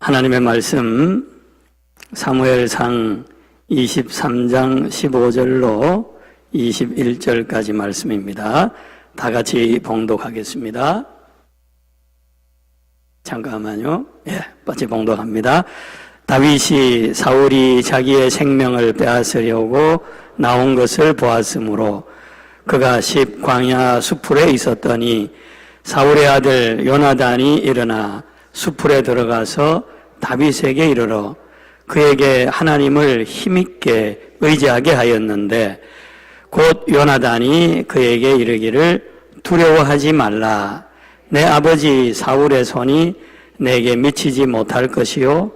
하나님의 말씀 사무엘상 23장 15절로 21절까지 말씀입니다. 다 같이 봉독하겠습니다. 잠깐만요. 빠지 봉독합니다. 다윗이 사울이 자기의 생명을 빼앗으려고 나온 것을 보았으므로 그가 십 광야 수풀에 있었더니 사울의 아들 요나단이 일어나 수풀에 들어가서 다윗에게 이르러 그에게 하나님을 힘있게 의지하게 하였는데 곧 요나단이 그에게 이르기를 두려워하지 말라. 내 아버지 사울의 손이 내게 미치지 못할 것이요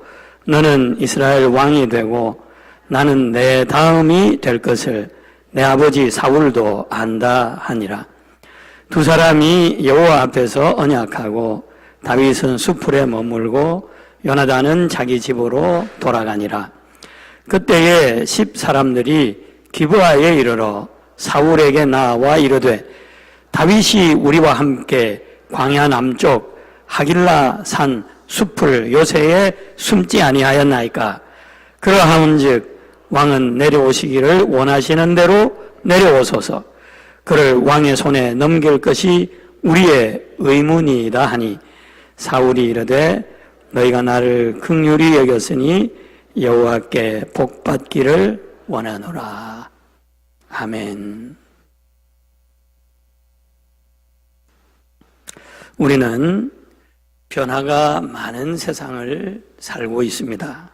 너는 이스라엘 왕이 되고 나는 내 다음이 될 것을 내 아버지 사울도 안다 하니라. 두 사람이 여호와 앞에서 언약하고 다윗은 수풀에 머물고 요나단은 자기 집으로 돌아가니라. 그때에 십 사람들이 기브아에 이르러 사울에게 나와 이르되 다윗이 우리와 함께 광야 남쪽 하길라 산 숲을 요새에 숨지 아니하였나이까. 그러하온즉 왕은 내려오시기를 원하시는 대로 내려오소서. 그를 왕의 손에 넘길 것이 우리의 의문이다 하니 사울이 이르되 너희가 나를 긍휼히 여겼으니 여호와께 복받기를 원하노라. 아멘. 우리는 변화가 많은 세상을 살고 있습니다.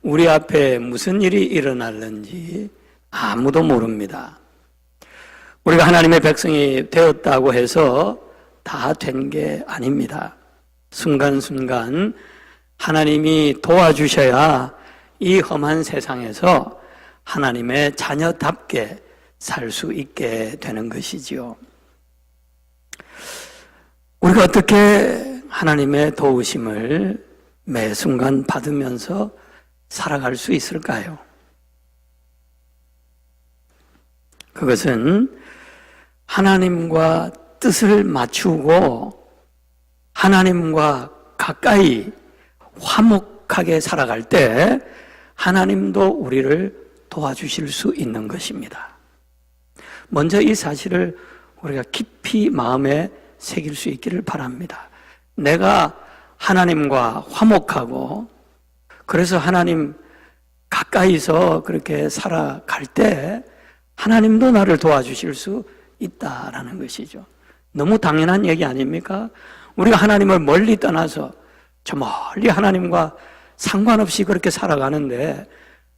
우리 앞에 무슨 일이 일어날는지 아무도 모릅니다. 우리가 하나님의 백성이 되었다고 해서 다 된 게 아닙니다. 순간순간 하나님이 도와주셔야 이 험한 세상에서 하나님의 자녀답게 살 수 있게 되는 것이지요. 우리가 어떻게 하나님의 도우심을 매 순간 받으면서 살아갈 수 있을까요? 그것은 하나님과 뜻을 맞추고 하나님과 가까이 화목하게 살아갈 때 하나님도 우리를 도와주실 수 있는 것입니다. 먼저 이 사실을 우리가 깊이 마음에 새길 수 있기를 바랍니다. 내가 하나님과 화목하고 그래서 하나님 가까이서 그렇게 살아갈 때 하나님도 나를 도와주실 수 있다라는 것이죠. 너무 당연한 얘기 아닙니까? 우리가 하나님을 멀리 떠나서 저 멀리 하나님과 상관없이 그렇게 살아가는데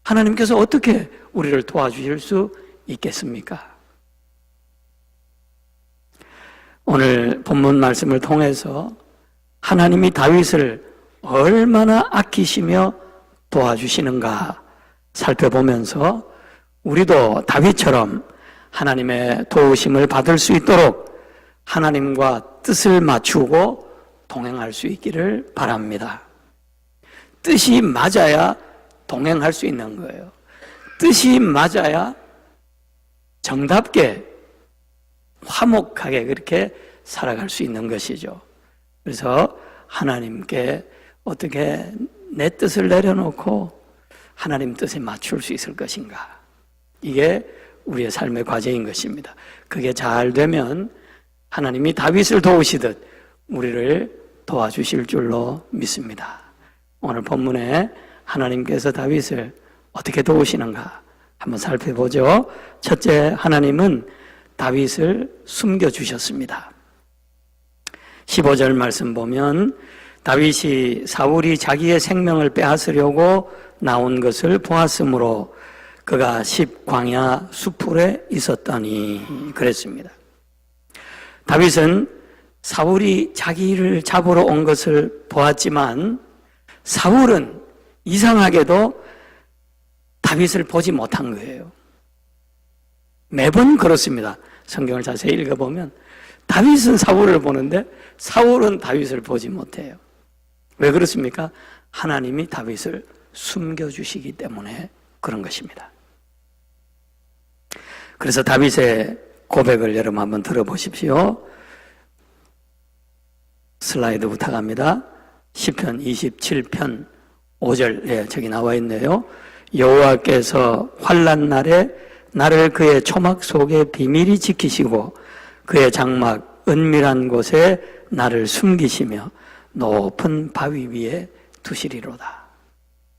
하나님께서 어떻게 우리를 도와주실 수 있겠습니까? 오늘 본문 말씀을 통해서 하나님이 다윗을 얼마나 아끼시며 도와주시는가 살펴보면서 우리도 다윗처럼 하나님의 도우심을 받을 수 있도록 하나님과 뜻을 맞추고 동행할 수 있기를 바랍니다. 뜻이 맞아야 동행할 수 있는 거예요. 뜻이 맞아야 정답게 화목하게 그렇게 살아갈 수 있는 것이죠. 그래서 하나님께 어떻게 내 뜻을 내려놓고 하나님 뜻에 맞출 수 있을 것인가. 이게 우리의 삶의 과제인 것입니다. 그게 잘 되면 하나님이 다윗을 도우시듯 우리를 도와주실 줄로 믿습니다. 오늘 본문에 하나님께서 다윗을 어떻게 도우시는가 한번 살펴보죠. 첫째, 하나님은 다윗을 숨겨주셨습니다. 15절 말씀 보면 다윗이 사울이 자기의 생명을 빼앗으려고 나온 것을 보았으므로 그가 십 광야 수풀에 있었더니 그랬습니다. 다윗은 사울이 자기를 잡으러 온 것을 보았지만 사울은 이상하게도 다윗을 보지 못한 거예요. 매번 그렇습니다. 성경을 자세히 읽어보면 다윗은 사울을 보는데 사울은 다윗을 보지 못해요. 왜 그렇습니까? 하나님이 다윗을 숨겨주시기 때문에 그런 것입니다. 그래서 다윗의 고백을 여러분 한번 들어보십시오. 슬라이드 부탁합니다. 시편 27편 5절, 저기 나와 있네요. 여호와께서 환난 날에 나를 그의 초막 속에 비밀히 지키시고 그의 장막 은밀한 곳에 나를 숨기시며 높은 바위 위에 두시리로다.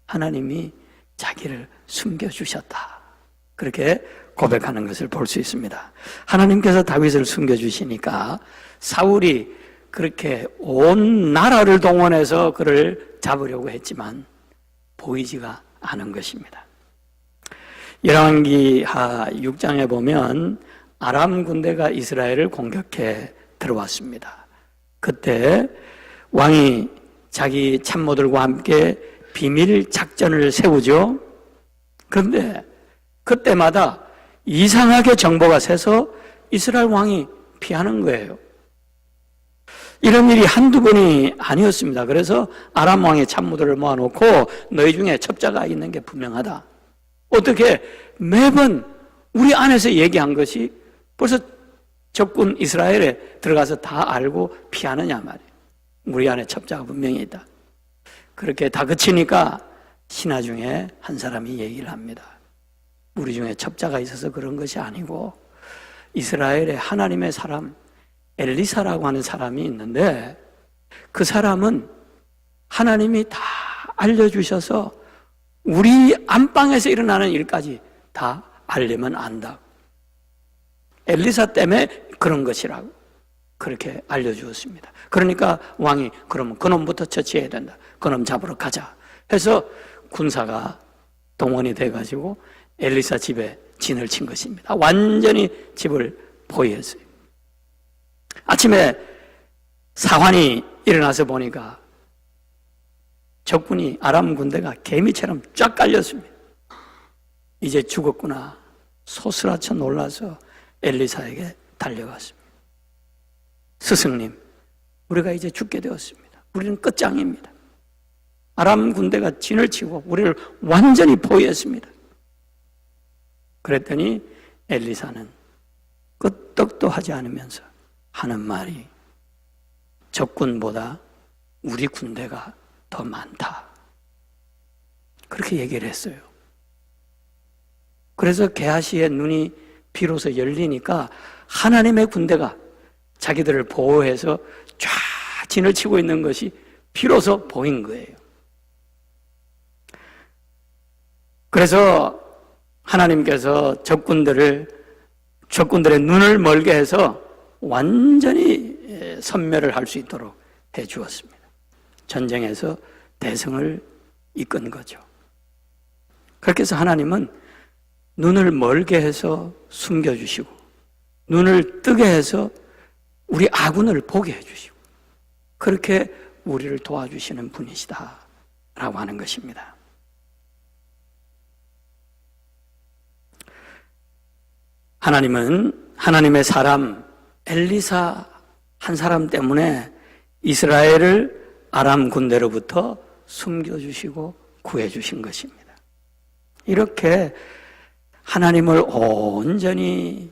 하나님이 자기를 숨겨주셨다. 그렇게 고백하는 것을 볼 수 있습니다. 하나님께서 다윗을 숨겨주시니까 사울이 그렇게 온 나라를 동원해서 그를 잡으려고 했지만 보이지가 않은 것입니다. 열왕기하 6장에 보면 아람 군대가 이스라엘을 공격해 들어왔습니다. 그때 왕이 자기 참모들과 함께 비밀 작전을 세우죠. 그런데 그때마다 이상하게 정보가 새서 이스라엘 왕이 피하는 거예요. 이런 일이 한두 번이 아니었습니다. 그래서 아람 왕의 참모들을 모아놓고 너희 중에 첩자가 있는 게 분명하다. 어떻게 매번 우리 안에서 얘기한 것이 벌써 적군 이스라엘에 들어가서 다 알고 피하느냐 말이에요. 우리 안에 첩자가 분명히 있다. 그렇게 다 그치니까 신하 중에 한 사람이 얘기를 합니다. 우리 중에 첩자가 있어서 그런 것이 아니고 이스라엘의 하나님의 사람 엘리사라고 하는 사람이 있는데 그 사람은 하나님이 다 알려주셔서 우리 안방에서 일어나는 일까지 다 알려면 안다. 엘리사 때문에 그런 것이라고 그렇게 알려주었습니다. 그러니까 왕이 그러면 그놈부터 처치해야 된다. 그놈 잡으러 가자 해서 군사가 동원이 돼가지고 엘리사 집에 진을 친 것입니다. 완전히 집을 포위했어요. 아침에 사환이 일어나서 보니까 적군이 아람 군대가 개미처럼 쫙 깔렸습니다. 이제 죽었구나. 소스라쳐 놀라서 엘리사에게 달려갔습니다. 스승님, 우리가 이제 죽게 되었습니다. 우리는 끝장입니다. 아람 군대가 진을 치고 우리를 완전히 포위했습니다. 그랬더니 엘리사는 끄떡도 하지 않으면서 하는 말이 적군보다 우리 군대가 더 많다. 그렇게 얘기를 했어요. 그래서 게하시의 눈이 비로소 열리니까 하나님의 군대가 자기들을 보호해서 쫙 진을 치고 있는 것이 비로소 보인 거예요. 그래서 하나님께서 적군들의 눈을 멀게 해서 완전히 섬멸을 할 수 있도록 해 주었습니다. 전쟁에서 대승을 이끈 거죠. 그렇게 해서 하나님은 눈을 멀게 해서 숨겨주시고 눈을 뜨게 해서 우리 아군을 보게 해주시고 그렇게 우리를 도와주시는 분이시다 라고 하는 것입니다. 하나님은 하나님의 사람 엘리사 한 사람 때문에 이스라엘을 아람 군대로부터 숨겨주시고 구해주신 것입니다. 이렇게 하나님을 온전히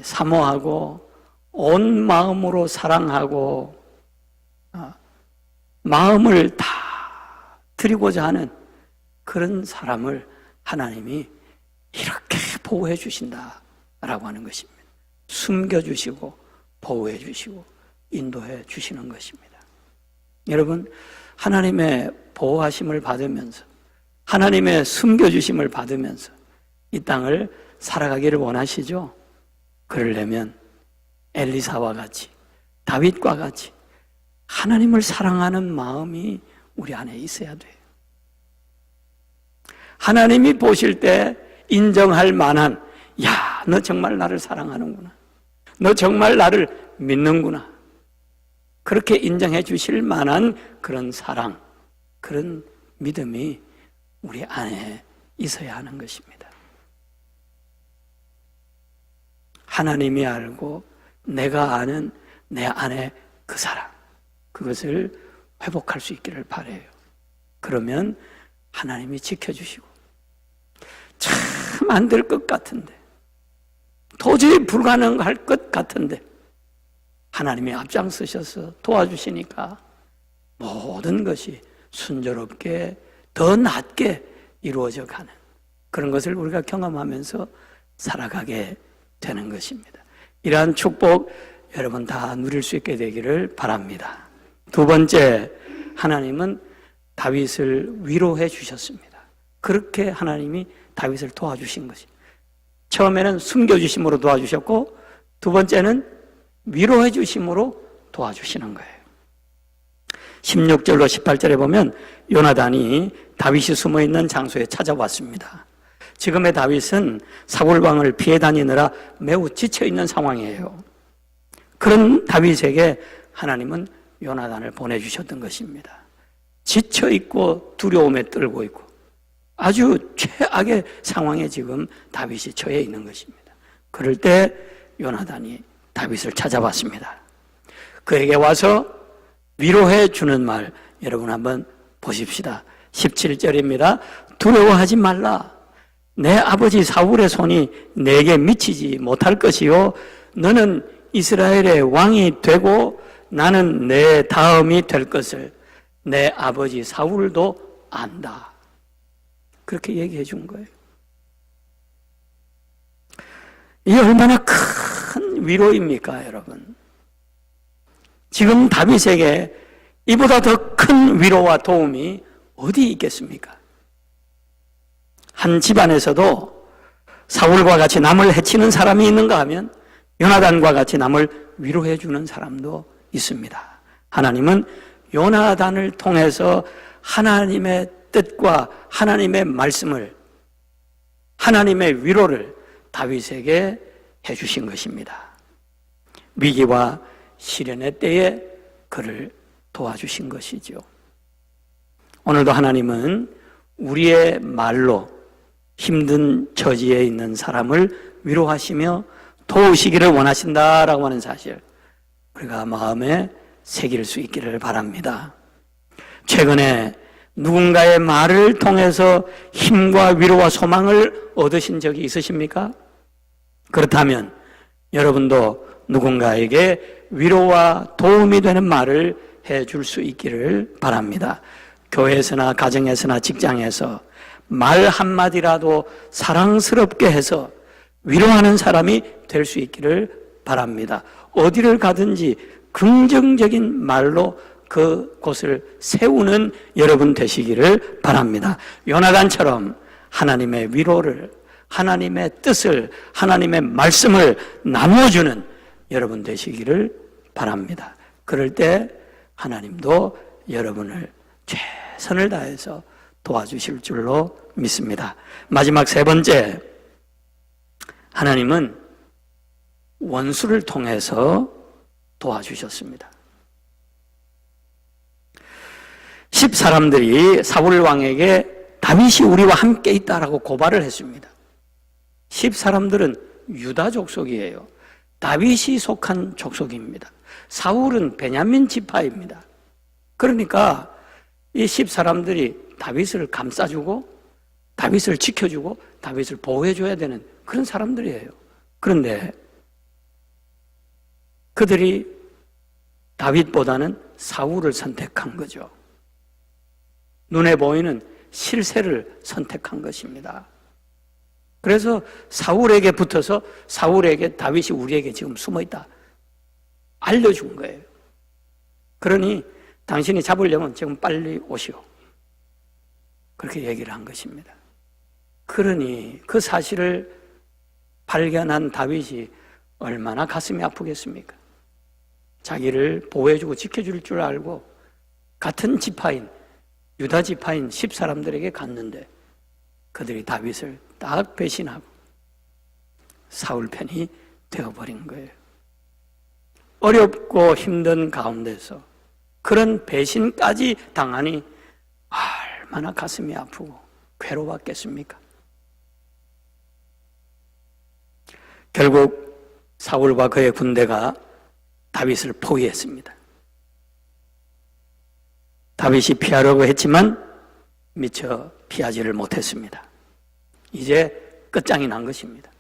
사모하고 온 마음으로 사랑하고 마음을 다 드리고자 하는 그런 사람을 하나님이 이렇게 보호해 주신다라고 하는 것입니다. 숨겨주시고 보호해 주시고 인도해 주시는 것입니다. 여러분, 하나님의 보호하심을 받으면서 하나님의 숨겨주심을 받으면서 이 땅을 살아가기를 원하시죠? 그러려면 엘리사와 같이 다윗과 같이 하나님을 사랑하는 마음이 우리 안에 있어야 돼요. 하나님이 보실 때 인정할 만한 야, 너 정말 나를 사랑하는구나. 너 정말 나를 믿는구나. 그렇게 인정해 주실 만한 그런 사랑, 그런 믿음이 우리 안에 있어야 하는 것입니다. 하나님이 알고 내가 아는 내 안에 그 사랑, 그것을 회복할 수 있기를 바라요. 그러면 하나님이 지켜주시고 참 안 될 것 같은데 도저히 불가능할 것 같은데 하나님이 앞장서셔서 도와주시니까 모든 것이 순조롭게 더 낫게 이루어져 가는 그런 것을 우리가 경험하면서 살아가게 되는 것입니다. 이러한 축복 여러분 다 누릴 수 있게 되기를 바랍니다. 두 번째, 하나님은 다윗을 위로해 주셨습니다. 그렇게 하나님이 다윗을 도와주신 것입니다. 처음에는 숨겨주심으로 도와주셨고 두 번째는 위로해 주심으로 도와주시는 거예요. 16절로 18절에 보면 요나단이 다윗이 숨어있는 장소에 찾아왔습니다. 지금의 다윗은 사울 왕을 피해 다니느라 매우 지쳐있는 상황이에요. 그런 다윗에게 하나님은 요나단을 보내주셨던 것입니다. 지쳐있고 두려움에 떨고 있고 아주 최악의 상황에 지금 다윗이 처해 있는 것입니다. 그럴 때 요나단이 다윗을 찾아왔습니다. 그에게 와서 위로해 주는 말 여러분 한번 보십시다. 17절입니다. 두려워하지 말라. 내 아버지 사울의 손이 내게 미치지 못할 것이요 너는 이스라엘의 왕이 되고 나는 내 다음이 될 것을 내 아버지 사울도 안다. 그렇게 얘기해 준 거예요. 이게 얼마나 큰 위로입니까, 여러분? 지금 다윗에게 이보다 더 큰 위로와 도움이 어디 있겠습니까? 한 집안에서도 사울과 같이 남을 해치는 사람이 있는가 하면 요나단과 같이 남을 위로해 주는 사람도 있습니다. 하나님은 요나단을 통해서 하나님의 뜻과 하나님의 말씀을, 하나님의 위로를 다윗에게 해주신 것입니다. 위기와 시련의 때에 그를 도와주신 것이죠. 오늘도 하나님은 우리의 말로 힘든 처지에 있는 사람을 위로하시며 도우시기를 원하신다라고 하는 사실, 우리가 마음에 새길 수 있기를 바랍니다. 최근에 누군가의 말을 통해서 힘과 위로와 소망을 얻으신 적이 있으십니까? 그렇다면 여러분도 누군가에게 위로와 도움이 되는 말을 해줄 수 있기를 바랍니다. 교회에서나 가정에서나 직장에서 말 한마디라도 사랑스럽게 해서 위로하는 사람이 될 수 있기를 바랍니다. 어디를 가든지 긍정적인 말로 그곳을 세우는 여러분 되시기를 바랍니다. 요나단처럼 하나님의 위로를, 하나님의 뜻을, 하나님의 말씀을 나누어주는 여러분 되시기를 바랍니다. 그럴 때 하나님도 여러분을 최선을 다해서 도와주실 줄로 믿습니다. 마지막 세 번째, 하나님은 원수를 통해서 도와주셨습니다. 10사람들이 사울 왕에게 다윗이 우리와 함께 있다라고 고발을 했습니다. 10사람들은 유다 족속이에요. 다윗이 속한 족속입니다. 사울은 베냐민 지파입니다. 그러니까 이 10사람들이 다윗을 감싸주고 다윗을 지켜주고 다윗을 보호해줘야 되는 그런 사람들이에요. 그런데 그들이 다윗보다는 사울을 선택한 거죠. 눈에 보이는 실세를 선택한 것입니다. 그래서 사울에게 붙어서 사울에게 다윗이 우리에게 지금 숨어있다 알려준 거예요. 그러니 당신이 잡으려면 지금 빨리 오시오. 그렇게 얘기를 한 것입니다. 그러니 그 사실을 발견한 다윗이 얼마나 가슴이 아프겠습니까? 자기를 보호해주고 지켜줄 줄 알고 같은 지파인 유다 지파인 10사람들에게 갔는데 그들이 다윗을 딱 배신하고 사울 편이 되어버린 거예요. 어렵고 힘든 가운데서 그런 배신까지 당하니 얼마나 가슴이 아프고 괴로웠겠습니까? 결국 사울과 그의 군대가 다윗을 포위했습니다. 다윗이 피하려고 했지만 미처 피하지를 못했습니다. 이제 끝장이 난 것입니다.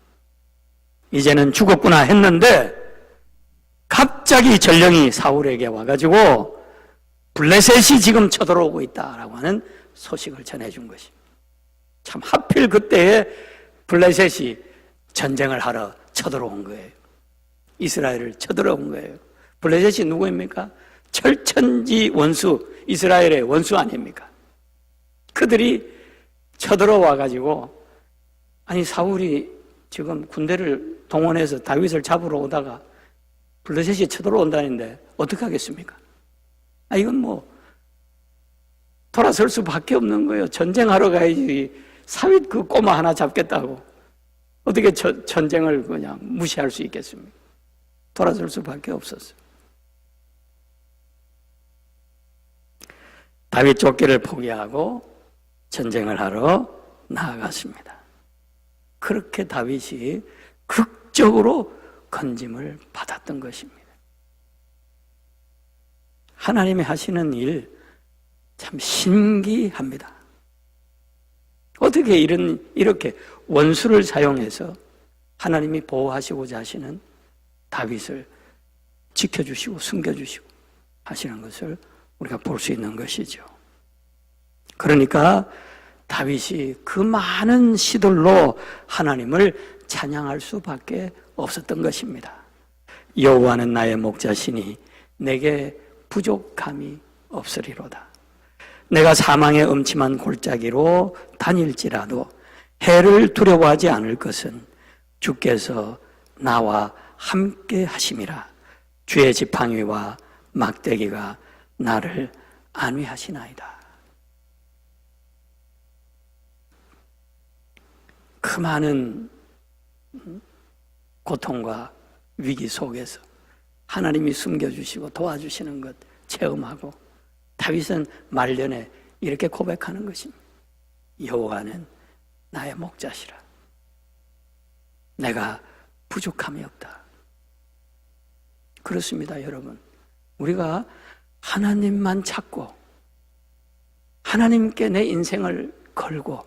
이제는 죽었구나 했는데 갑자기 전령이 사울에게 와가지고 블레셋이 지금 쳐들어오고 있다라고 하는 소식을 전해준 것입니다. 참 하필 그때에 블레셋이 전쟁을 하러 쳐들어온 거예요. 이스라엘을 쳐들어온 거예요. 블레셋이 누구입니까? 철천지 원수, 이스라엘의 원수 아닙니까? 그들이 쳐들어와 가지고, 아니 사울이 지금 군대를 동원해서 다윗을 잡으러 오다가 블레셋이 쳐들어온다는데 어떻게 하겠습니까? 이건 뭐 돌아설 수밖에 없는 거예요. 전쟁하러 가야지 사윗 그 꼬마 하나 잡겠다고 어떻게 전쟁을 그냥 무시할 수 있겠습니까? 돌아설 수밖에 없었어요. 다윗 쫓기를 포기하고 전쟁을 하러 나아갔습니다. 그렇게 다윗이 극적으로 건짐을 받았던 것입니다. 하나님이 하시는 일 참 신기합니다. 어떻게 이렇게 원수를 사용해서 하나님이 보호하시고자 하시는 다윗을 지켜주시고 숨겨주시고 하시는 것을 우리가 볼 수 있는 것이죠. 그러니까 다윗이 그 많은 시들로 하나님을 찬양할 수밖에 없었던 것입니다. 여호와는 나의 목자시니 내게 부족함이 없으리로다. 내가 사망의 음침한 골짜기로 다닐지라도 해를 두려워하지 않을 것은 주께서 나와 함께 하심이라. 주의 지팡이와 막대기가 나를 안위하시나이다. 그 많은 고통과 위기 속에서 하나님이 숨겨주시고 도와주시는 것 체험하고 다윗은 말년에 이렇게 고백하는 것입니다. 여호와는 나의 목자시라. 내가 부족함이 없다. 그렇습니다, 여러분. 우리가 하나님만 찾고 하나님께 내 인생을 걸고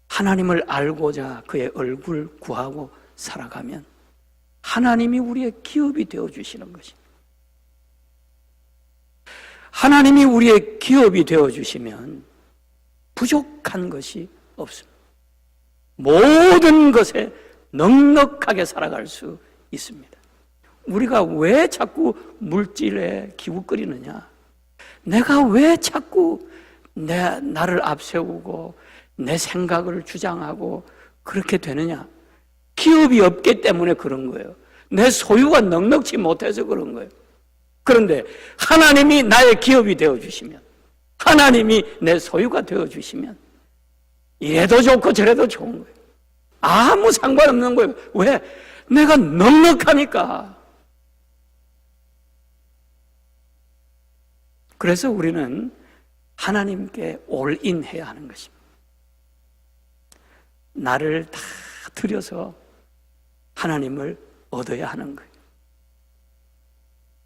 하나님을 알고자 그의 얼굴 구하고 살아가면 하나님이 우리의 기업이 되어주시는 것입니다. 하나님이 우리의 기업이 되어주시면 부족한 것이 없습니다. 모든 것에 넉넉하게 살아갈 수 있습니다. 우리가 왜 자꾸 물질에 기웃거리느냐? 내가 왜 자꾸 나를 앞세우고 내 생각을 주장하고 그렇게 되느냐? 기업이 없기 때문에 그런 거예요. 내 소유가 넉넉지 못해서 그런 거예요. 그런데 하나님이 나의 기업이 되어주시면, 하나님이 내 소유가 되어주시면 이래도 좋고 저래도 좋은 거예요. 아무 상관없는 거예요. 왜? 내가 넉넉하니까. 그래서 우리는 하나님께 올인해야 하는 것입니다. 나를 다 들여서 하나님을 얻어야 하는 거예요.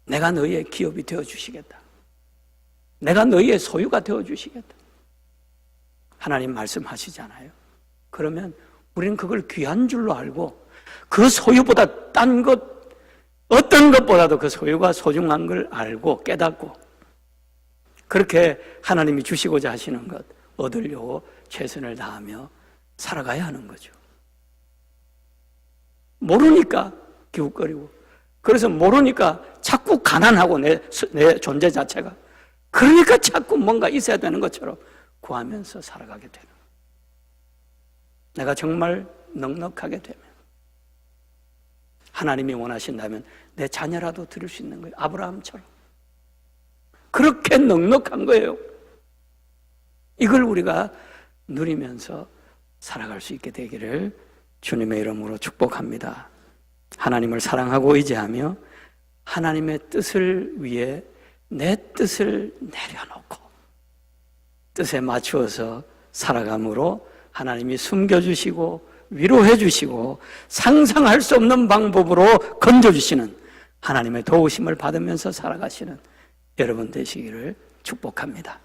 내가 너희의 기업이 되어주시겠다. 내가 너희의 소유가 되어주시겠다. 하나님 말씀하시잖아요. 그러면 우리는 그걸 귀한 줄로 알고 그 소유보다 딴 것, 어떤 것보다도 그 소유가 소중한 걸 알고 깨닫고 그렇게 하나님이 주시고자 하시는 것 얻으려고 최선을 다하며 살아가야 하는 거죠. 모르니까 기웃거리고, 그래서 모르니까 자꾸 가난하고 내 존재 자체가, 그러니까 자꾸 뭔가 있어야 되는 것처럼 구하면서 살아가게 되는 거예요. 내가 정말 넉넉하게 되면 하나님이 원하신다면 내 자녀라도 드릴 수 있는 거예요. 아브라함처럼. 그렇게 넉넉한 거예요. 이걸 우리가 누리면서 살아갈 수 있게 되기를 주님의 이름으로 축복합니다. 하나님을 사랑하고 의지하며 하나님의 뜻을 위해 내 뜻을 내려놓고 뜻에 맞추어서 살아감으로 하나님이 숨겨주시고 위로해 주시고 상상할 수 없는 방법으로 건져주시는 하나님의 도우심을 받으면서 살아가시는 여러분 되시기를 축복합니다.